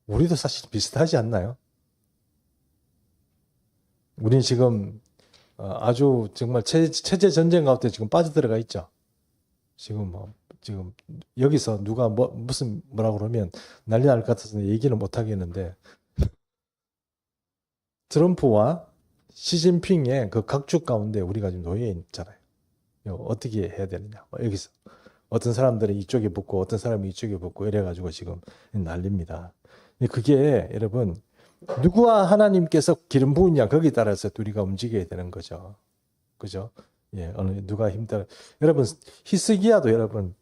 우리도 사실 비슷하지 않나요? 우리는 지금 아주 정말 체제 전쟁 가운데 지금 빠져들어가 있죠. 지금 여기서 누가 뭐라고 그러면 난리 날 것 같아서 얘기는 못 하겠는데 트럼프와 시진핑의 그 각축 가운데 우리가 지금 놓여 있잖아요. 어떻게 해야 되느냐. 여기서 어떤 사람들은 이쪽에 붙고 어떤 사람이 이쪽에 붙고 이래가지고 지금 난립니다. 그게 여러분 누구와 하나님께서 기름 부으냐 거기에 따라서 우리가 움직여야 되는 거죠. 그죠? 예, 어느 누가 힘들어. 여러분 히스기야도 여러분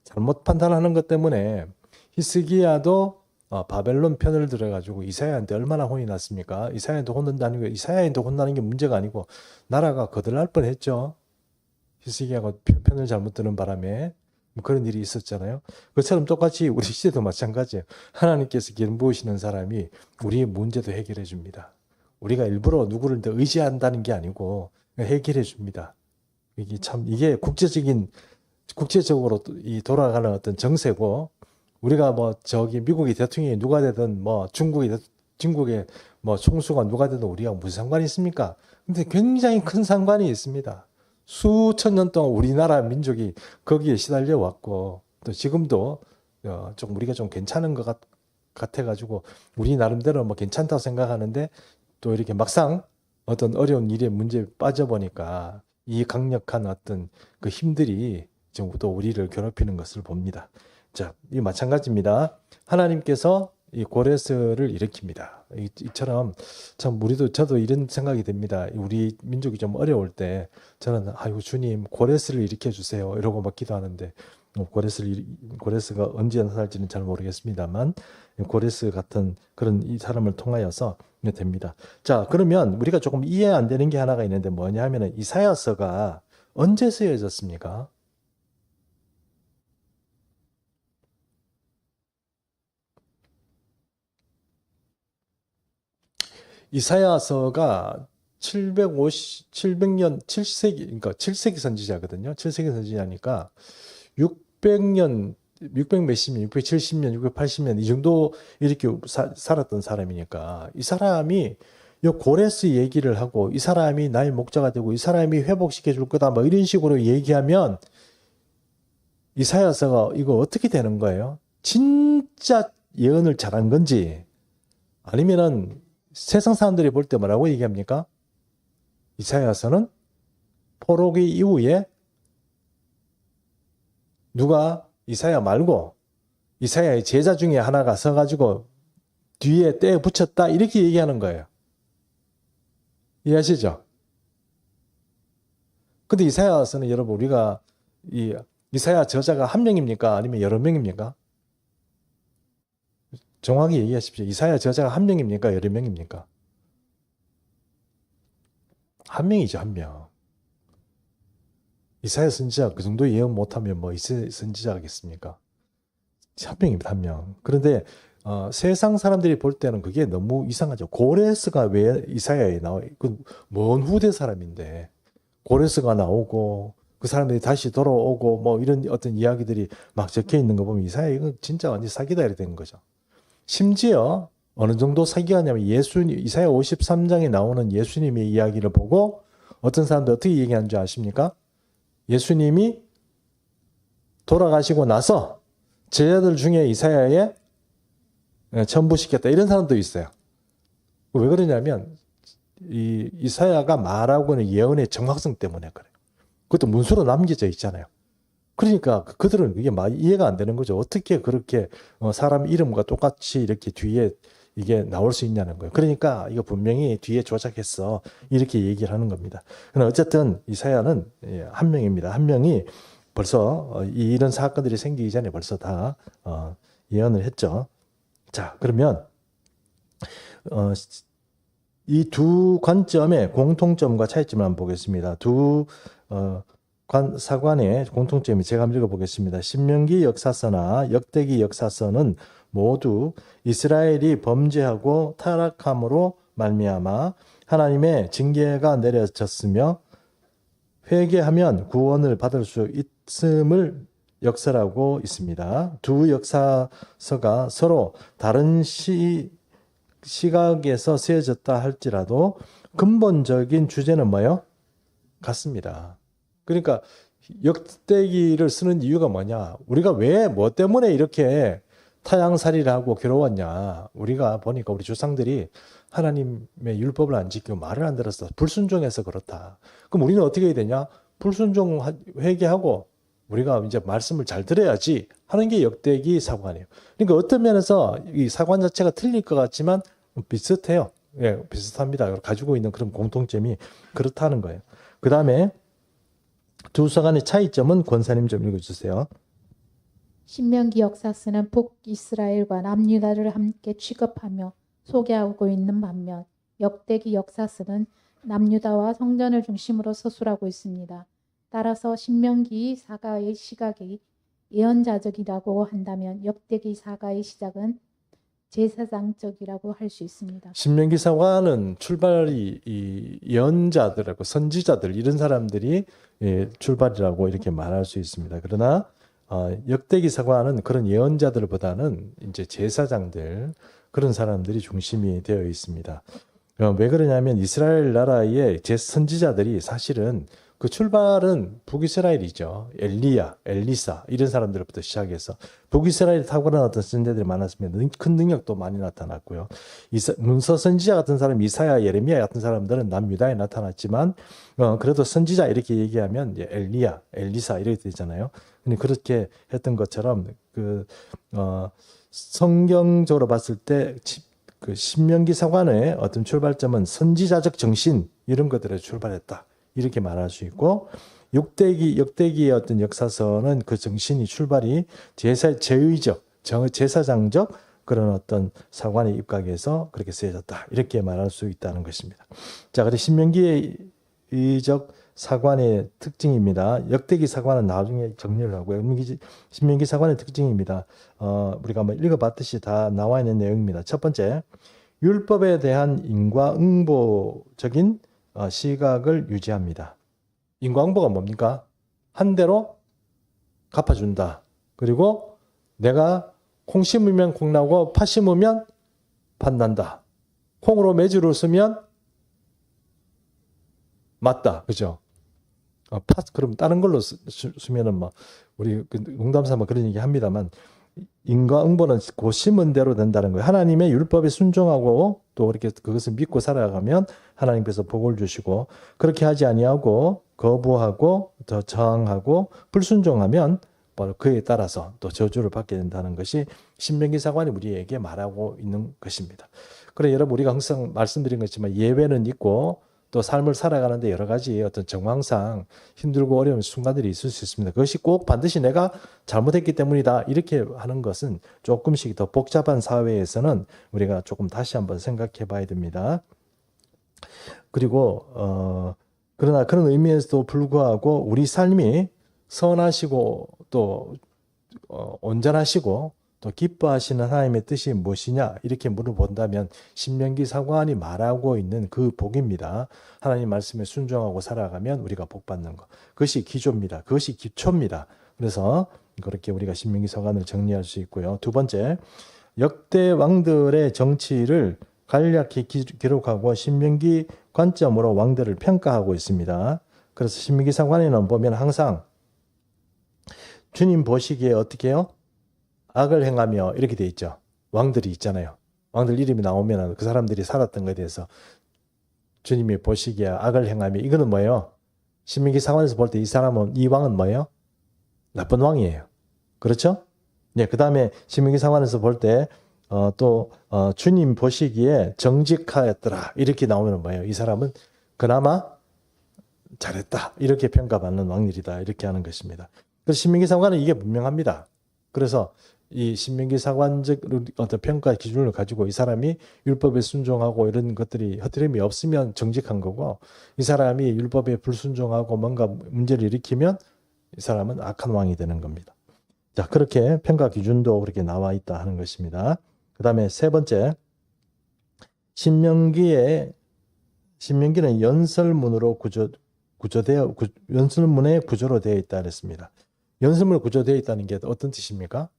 잘못 판단하는 것 때문에 히스기야도 바벨론 편을 들어가지고 이사야한테 얼마나 혼이 났습니까? 이사야한테 혼난다는 게 이사야한테 혼나는 게 문제가 아니고 나라가 거들날 뻔했죠. 히스기야가 편을 잘못 드는 바람에 뭐 그런 일이 있었잖아요. 그처럼 똑같이 우리 시대도 마찬가지예요. 하나님께서 기름 부으시는 사람이 우리의 문제도 해결해 줍니다. 우리가 일부러 누구를 더 의지한다는 게 아니고 해결해 줍니다. 이게 국제적으로 이 돌아가는 어떤 정세고, 우리가 뭐 저기 미국의 대통령이 누가 되든 뭐 중국의 뭐 총수가 누가 되든 우리가 무슨 상관이 있습니까? 근데 굉장히 큰 상관이 있습니다. 수천 년 동안 우리나라 민족이 거기에 시달려 왔고, 또 지금도 좀 우리가 좀 괜찮은 것 같아가지고 우리 나름대로 뭐 괜찮다고 생각하는데, 또 이렇게 막상 어떤 어려운 일에 문제에 빠져보니까 이 강력한 어떤 그 힘들이 지금 또 우리를 괴롭히는 것을 봅니다. 자, 이 마찬가지입니다. 하나님께서 이 고레스를 일으킵니다. 이처럼 참 저도 이런 생각이 듭니다. 우리 민족이 좀 어려울 때 저는 아이고 주님 고레스를 일으켜 주세요 이러고 막 기도하는데, 고레스가 언제 나타날지는 잘 모르겠습니다만 고레스 같은 그런 이 사람을 통하여서 됩니다. 자, 그러면 우리가 조금 이해 안 되는 게 하나가 있는데 뭐냐 하면은 이사야서가 언제 쓰여졌습니까? 이사야서가 700년, 7세기, 그러니까 7세기 선지자거든요. 7세기 선지자니까 600년, 600 몇십 년, 670년, 680년 이 정도 이렇게 살았던 사람이니까, 이 사람이 요 고레스 얘기를 하고 이 사람이 나의 목자가 되고 이 사람이 회복시켜 줄 거다 뭐 이런 식으로 얘기하면 이사야서가 이거 어떻게 되는 거예요? 진짜 예언을 잘한 건지, 아니면은 세상 사람들이 볼 때 뭐라고 얘기합니까? 이사야서는 포로기 이후에 누가 이사야 말고 이사야의 제자 중에 하나가 서가지고 뒤에 떼 붙였다 이렇게 얘기하는 거예요. 이해하시죠? 근데 이사야서는 여러분 우리가 이사야 저자가 한 명입니까? 아니면 여러 명입니까? 정확히 얘기하십시오. 이사야 저자가 한 명입니까? 여러 명입니까? 한 명이죠, 한 명. 이사야 선지자 그 정도 예언 못하면 뭐 이사야 선지자겠습니까? 한 명입니다, 한 명. 그런데 세상 사람들이 볼 때는 그게 너무 이상하죠. 고레스가 왜 이사야에 나와요? 그먼 후대 사람인데 고레스가 나오고 그 사람들이 다시 돌아오고 뭐 이런 어떤 이야기들이 막 적혀 있는 거 보면 이사야 이거 진짜 완전 사기다 이렇게 된 거죠. 심지어 어느 정도 사기가 냐면 이사야 53장에 나오는 예수님의 이야기를 보고 어떤 사람들 어떻게 얘기하는 줄 아십니까? 예수님이 돌아가시고 나서 제자들 중에 이사야에 첨부시켰다 이런 사람도 있어요. 왜 그러냐면 이사야가 말하고 있는 예언의 정확성 때문에 그래요. 그것도 문서로 남겨져 있잖아요. 그러니까 그들은 그게 이해가 안 되는 거죠. 어떻게 그렇게 사람 이름과 똑같이 이렇게 뒤에 이게 나올 수 있냐는 거예요. 그러니까 이거 분명히 뒤에 조작했어 이렇게 얘기를 하는 겁니다. 그러나 어쨌든 이사야는 한 명입니다. 한 명이 벌써 이런 사건들이 생기기 전에 벌써 다 예언을 했죠. 자, 그러면 이 두 관점의 공통점과 차이점을 한번 보겠습니다. 두 사관의 공통점이 제가 한번 읽어보겠습니다. 신명기 역사서나 역대기 역사서는 모두 이스라엘이 범죄하고 타락함으로 말미암아 하나님의 징계가 내려졌으며 회개하면 구원을 받을 수 있음을 역설하고 있습니다. 두 역사서가 서로 다른 시각에서 쓰여졌다 할지라도 근본적인 주제는 뭐예요? 같습니다. 그러니까 역대기를 쓰는 이유가 뭐냐? 우리가 왜 뭐 때문에 이렇게 타향살이를 하고 괴로웠냐? 우리가 보니까 우리 조상들이 하나님의 율법을 안 지키고 말을 안 들었어. 불순종해서 그렇다. 그럼 우리는 어떻게 해야 되냐? 불순종 회개하고 우리가 이제 말씀을 잘 들어야지 하는 게 역대기 사관이에요. 그러니까 어떤 면에서 이 사관 자체가 틀릴 것 같지만 비슷해요. 예, 비슷합니다. 가지고 있는 그런 공통점이 그렇다는 거예요. 그 다음에 두 서 간의 차이점은 권사님 좀 읽어주세요. 신명기 역사서는 북이스라엘과 남유다를 함께 취급하며 소개하고 있는 반면 역대기 역사서는 남유다와 성전을 중심으로 서술하고 있습니다. 따라서 신명기 사가의 시각이 예언자적이라고 한다면 역대기 사가의 시작은 제사장적이라고 할 수 있습니다. 신명기 사관은 출발이 이 예언자들하고 선지자들 이런 사람들이 예, 출발이라고 이렇게 말할 수 있습니다. 그러나 역대기 사관은 그런 예언자들보다는 이제 제사장들 그런 사람들이 중심이 되어 있습니다. 왜 그러냐면 이스라엘 나라의 선지자들이 사실은 그 출발은 북이스라엘이죠. 엘리야, 엘리사 이런 사람들부터 시작해서 북이스라엘 탁월한 어떤 선지자들이 많았으면 큰 능력도 많이 나타났고요. 문서 선지자 같은 사람, 이사야, 예레미야 같은 사람들은 남유다에 나타났지만 그래도 선지자 이렇게 얘기하면 이제 엘리야, 엘리사 이렇게 되잖아요. 근데 그렇게 했던 것처럼 성경적으로 봤을 때 그 신명기 사관의 어떤 출발점은 선지자적 정신 이런 것들에 출발했다. 이렇게 말할 수 있고 역대기의 어떤 역사서는 그 정신이 출발이 제의적, 제사장적 그런 어떤 사관의 입각에서 그렇게 쓰여졌다. 이렇게 말할 수 있다는 것입니다. 자, 그래서 신명기적 사관의 특징입니다. 역대기 사관은 나중에 정리를 하고요. 신명기 사관의 특징입니다. 우리가 한번 읽어봤듯이 다 나와 있는 내용입니다. 첫 번째, 율법에 대한 인과응보적인 시각을 유지합니다. 인과응보가 뭡니까? 한 대로 갚아준다. 그리고 내가 콩 심으면 콩 나고 팥 심으면 팥 난다. 콩으로 매주를 쓰면 맞다. 그죠? 팥, 그럼 다른 걸로 쓰면은 뭐, 우리 농담 삼아 그런 얘기 합니다만, 인과응보는 그 심은 대로 된다는 거예요. 하나님의 율법에 순종하고 또 그렇게 그것을 믿고 살아가면 하나님께서 복을 주시고, 그렇게 하지 아니하고 거부하고 더 저항하고 불순종하면 바로 그에 따라서 또 저주를 받게 된다는 것이 신명기 사관이 우리에게 말하고 있는 것입니다. 그래 여러분, 우리가 항상 말씀드린 것지만 예외는 있고 또 삶을 살아가는데 여러 가지 어떤 정황상 힘들고 어려운 순간들이 있을 수 있습니다. 그것이 꼭 반드시 내가 잘못했기 때문이다 이렇게 하는 것은 조금씩 더 복잡한 사회에서는 우리가 조금 다시 한번 생각해 봐야 됩니다. 그리고 그러나 그런 의미에서도 불구하고 우리 삶이 선하시고 또 온전하시고 또 기뻐하시는 하나님의 뜻이 무엇이냐 이렇게 물어본다면 신명기 사관이 말하고 있는 그 복입니다. 하나님 말씀에 순종하고 살아가면 우리가 복받는 것. 그것이 기조입니다. 그것이 기초입니다. 그래서 그렇게 우리가 신명기 사관을 정리할 수 있고요. 두 번째, 역대 왕들의 정치를 간략히 기록하고 신명기 관점으로 왕들을 평가하고 있습니다. 그래서 신명기 사관에는 보면 항상 주님 보시기에 어떻게 해요? 악을 행하며 이렇게 돼 있죠. 왕들이 있잖아요. 왕들 이름이 나오면 그 사람들이 살았던 것에 대해서 주님이 보시기에 악을 행하며 이거는 뭐예요? 신명기 사관에서 볼 때 이 왕은 뭐예요? 나쁜 왕이에요. 그렇죠? 네, 그 다음에 신명기 사관에서 볼 때 또 주님 보시기에 정직하였더라 이렇게 나오면 뭐예요? 이 사람은 그나마 잘했다 이렇게 평가받는 왕들이다 이렇게 하는 것입니다. 그래서 신명기 사관은 이게 분명합니다. 그래서 이 신명기 사관적 어떤 평가 기준을 가지고 이 사람이 율법에 순종하고 이런 것들이 흐트림이 없으면 정직한 거고 이 사람이 율법에 불순종하고 뭔가 문제를 일으키면 이 사람은 악한 왕이 되는 겁니다. 자, 그렇게 평가 기준도 그렇게 나와 있다 하는 것입니다. 그 다음에 세 번째, 신명기는 연설문으로 연설문의 구조로 되어 있다 그랬습니다. 연설문 구조되어 있다는 게 어떤 뜻입니까?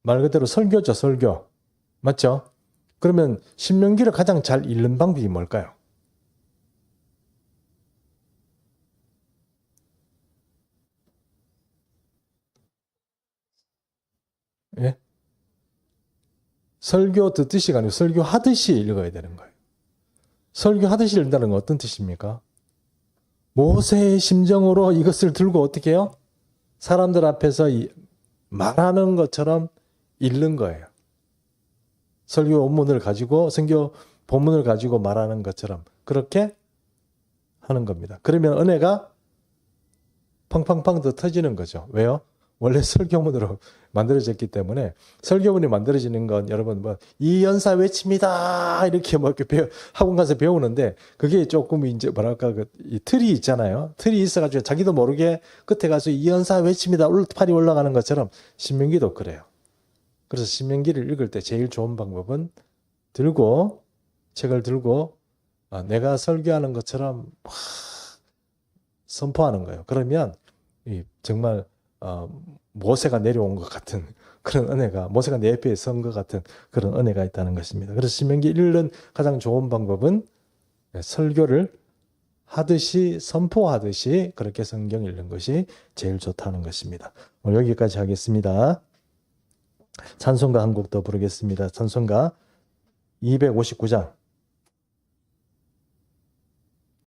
말 그대로 설교죠, 설교. 맞죠? 그러면 신명기를 가장 잘 읽는 방법이 뭘까요? 예? 설교 듣듯이 아니고 설교하듯이 읽어야 되는 거예요. 설교하듯이 읽는다는 건 어떤 뜻입니까? 모세의 심정으로 이것을 들고 어떻게 해요? 사람들 앞에서 말하는 것처럼 읽는 거예요. 설교 원문을 가지고 성경 본문을 가지고 말하는 것처럼 그렇게 하는 겁니다. 그러면 은혜가 팡팡팡 더 터지는 거죠. 왜요? 원래 설교문으로 만들어졌기 때문에 설교문이 만들어지는 건 여러분 뭐 이연사 외칩니다 이렇게 뭐 이렇게 학원 가서 배우는데 그게 조금 이제 뭐랄까 이 틀이 있잖아요. 틀이 있어가지고 자기도 모르게 끝에 가서 이연사 외칩니다 팔이 올라가는 것처럼 신명기도 그래요. 그래서 신명기를 읽을 때 제일 좋은 방법은 책을 들고 내가 설교하는 것처럼 선포하는 거예요. 그러면 정말 모세가 내려온 것 같은 그런 은혜가 모세가 내 옆에 선 것 같은 그런 은혜가 있다는 것입니다. 그래서 신명기 읽는 가장 좋은 방법은 설교를 하듯이 선포하듯이 그렇게 성경 읽는 것이 제일 좋다는 것입니다. 오늘 여기까지 하겠습니다. 찬송가 한 곡 더 부르겠습니다. 찬송가 259장